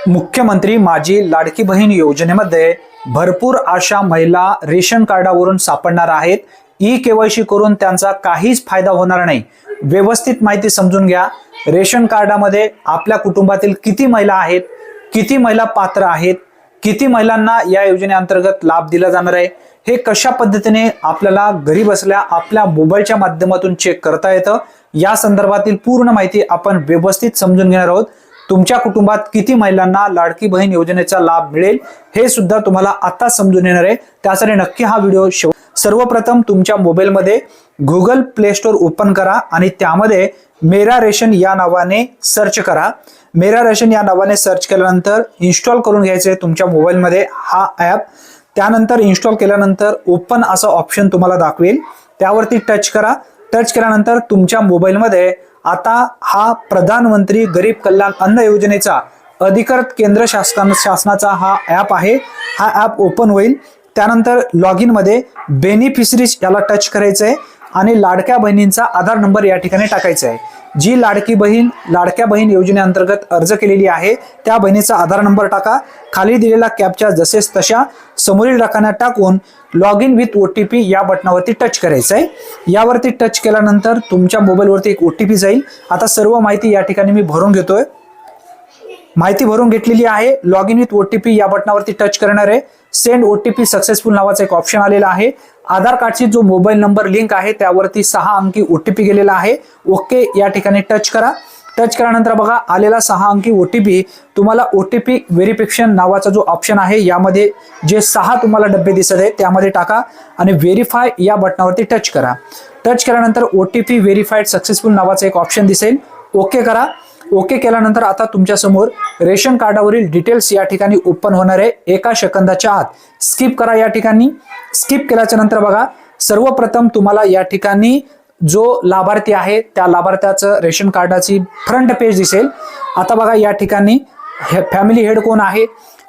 मुख्यमंत्री माझी लाडकी बहीण योजनेमध्ये भरपूर अशा महिला रेशन कार्डावरून सापडणार आहेत। ई-केवायसी करून त्यांचा काहीच फायदा होणार नाही। व्यवस्थित माहिती समजून घ्या। रेशन कार्डामध्ये आपल्या कुटुंबातील किती महिला आहेत, किती महिला पात्र आहेत, किती महिलांना या योजनेअंतर्गत लाभ दिला जाणार आहे, हे कशा पद्धतीने आपल्याला घरी बसल्या आपल्या मोबाईलच्या माध्यमातून चेक करता येतं, या संदर्भातील पूर्ण माहिती आपण व्यवस्थित समजून घेणार आहोत। तुमच्या कुटुंबात किती महिलांना लाडकी बहीण योजनेचा लाभ मिळेल हे सुद्धा तुम्हाला आता समजून येणार आहे। त्यासाठी नक्की हा व्हिडिओ सर्वप्रथम तुमच्या मोबाईलमध्ये गुगल प्ले स्टोर ओपन करा आणि त्यामध्ये मेरा रेशन या नावाने सर्च करा। मेरा रेशन या नावाने सर्च केल्यानंतर इन्स्टॉल करून घ्यायचे तुमच्या मोबाईलमध्ये हा ॲप। त्यानंतर इन्स्टॉल केल्यानंतर ओपन असा ऑप्शन तुम्हाला दाखवेल, त्यावरती टच करा। टच केल्यानंतर तुमच्या मोबाईलमध्ये आता हा प्रधानमंत्री गरीब कल्याण अन्न योजनेचा अधिकृत केंद्र शासनाचा हा ॲप आहे। हा ॲप ओपन होईल। त्यानंतर लॉगिन मध्ये बेनिफिशरीज याला टच करायचं आहे आणि लाडक्या बहिणींचा आधार नंबर या ठिकाणी टाकायचा आहे। जी लाडक्या बहीण योजनेअंतर्गत अर्ज केलेली आहे त्या बहिणीचा आधार नंबर टाका। खाली दिलेला कॅप्चा जसेच तशा समोरील रकान्यात टाकून लॉग इन विथ OTP या बटनावरती टच करायचं आहे। यावरती टच केल्यानंतर तुमच्या मोबाईलवरती एक OTP जाईल। आता सर्व माहिती या ठिकाणी मी भरून घेतोय। माहिती भरून घेतलेली आहे। लॉग इन विथ OTP या बटनावरती टच करणार आहे। सेंड OTP सक्सेसफुल नावाचा एक ऑप्शन आलेला आहे। आधार कार्डची जो मोबाईल नंबर लिंक आहे त्यावरती 6 अंकी OTP गेलेला आहे। ओके या ठिकाणी टच करा। टच केल्यानंतर बघा आलेला 6 अंकी OTP तुम्हाला OTP व्हेरिफिकेशन नावाचा जो ऑप्शन आहे यामध्ये जे 6 तुम्हाला डब्बे दिसत आहेत त्यामध्ये टाका आणि व्हेरीफाय या बटनावरती टच करा। टच केल्यानंतर OTP व्हेरीफाईड सक्सेसफुल नावाचा एक ऑप्शन दिसेल, ओके करा। ओके केल्यानंतर आता तुमच्या समोर रेशन कार्डावरील डिटेल्स या ठिकाणी ओपन होणार आहे। एका सेकंदाच्या आत स्किप करा। या ठिकाणी स्किप केल्याच्या नंतर बघा सर्वप्रथम तुम्हाला या ठिकाणी जो लाभार्थी आहे त्या लाभार्थ्याचं रेशन कार्डाची फ्रंट पेज दिसेल। आता बघा या ठिकाणी फॅमिली हेड कोण आहे,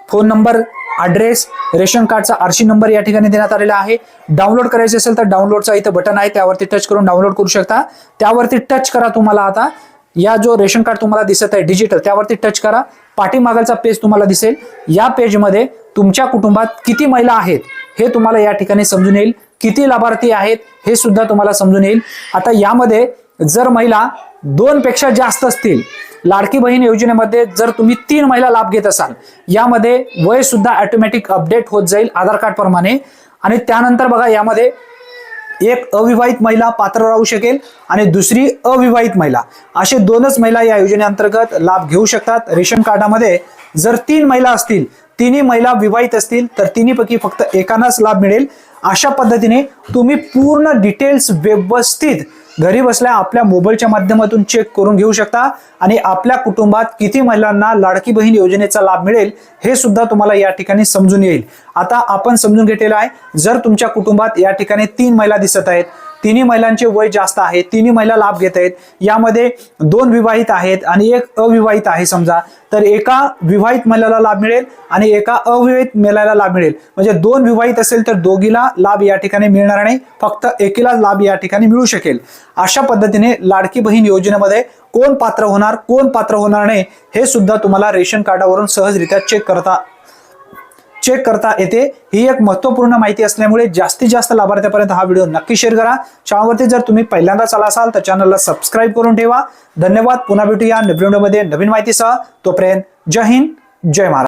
फोन नंबर, ॲड्रेस, रेशन कार्डचा RC नंबर या ठिकाणी देण्यात आलेला आहे। डाउनलोड करायचे असेल तर डाउनलोडचा इथं बटन आहे त्यावरती टच करून डाउनलोड करू शकता। त्यावरती टच करा। तुम्हाला आता या जो रेशन कार्ड तुम्हाला दिसत आहे डिजिटल त्यावरती टच करा। पाठीमागचा पेज तुम्हाला दिसेल। या पेजमध्ये तुमच्या कुटुंबात किती महिला आहेत हे तुम्हाला या ठिकाणी समजून येईल, किती लाभार्थी आहेत हे सुद्धा तुम्हाला समजून येईल। आता यामध्ये जर महिला 2 पेक्षा जास्त असतील, लाडकी बहीण योजनेमध्ये जर तुम्ही 3 महिला लाभ घेत असाल, यामध्ये वय सुद्धा ऑटोमॅटिक अपडेट होत जाईल आधार कार्ड प्रमाणे। आणि त्यानंतर बघा यामध्ये एक अविवाहित महिला पात्र राहू शकेल आणि दुसरी अविवाहित महिला, असे 2च महिला या योजनेअंतर्गत लाभ घेऊ शकतात। रेशन कार्डामध्ये जर 3 महिला असतील, तिन्ही महिला विवाहित असतील तर तिन्हीपैकी फक्त एकालाच लाभ मिळेल। अशा पद्धतीने तुम्ही पूर्ण डिटेल्स व्यवस्थित घरी बसल्या आपल्या मोबाईलच्या माध्यमातून चेक करून घेऊ शकता आणि आपल्या कुटुंबात किती महिलांना लाडकी बहीण योजनेचा लाभ मिळेल हे सुद्धा तुम्हाला या ठिकाणी समजून येईल। आता आपण समजून घेतलेलं आहे। जर तुमच्या कुटुंबात या ठिकाणी 3 महिला दिसत आहेत, तिन्ही महिलांचे वय जास्त आहे, तिन्ही महिला लाभ घेत आहेत, यामध्ये 2 विवाहित आहेत आणि 1 अविवाहित आहे समजा, तर एका विवाहित महिलेला लाभ मिळेल आणि एका अविवाहित महिलेला लाभ मिळेल। म्हणजे 2 विवाहित असेल तर दोघीला लाभ या ठिकाणी मिळणार नाही, फक्त एकीला लाभ या ठिकाणी मिळू शकेल। अशा पद्धतीने लाडकी बहीण योजनेमध्ये कोण पात्र होणार, कोण पात्र होणार नाही हे सुद्धा तुम्हाला रेशन कार्डावरून सहजरित्या चेक करता येते। ही एक महत्त्वपूर्ण माहिती असल्यामुळे जास्तीत जास्त लाभार्थ्यापर्यंत हा व्हिडिओ नक्की शेअर करा। चॅनलवरती जर तुम्ही पहिल्यांदाच आला असाल तर चॅनलला सबस्क्राईब करून ठेवा। धन्यवाद। पुन्हा भेटूया नवीन व्हिडिओमध्ये नवीन माहितीसह। तोपर्यंत जय हिंद, जय महाराष्ट्र।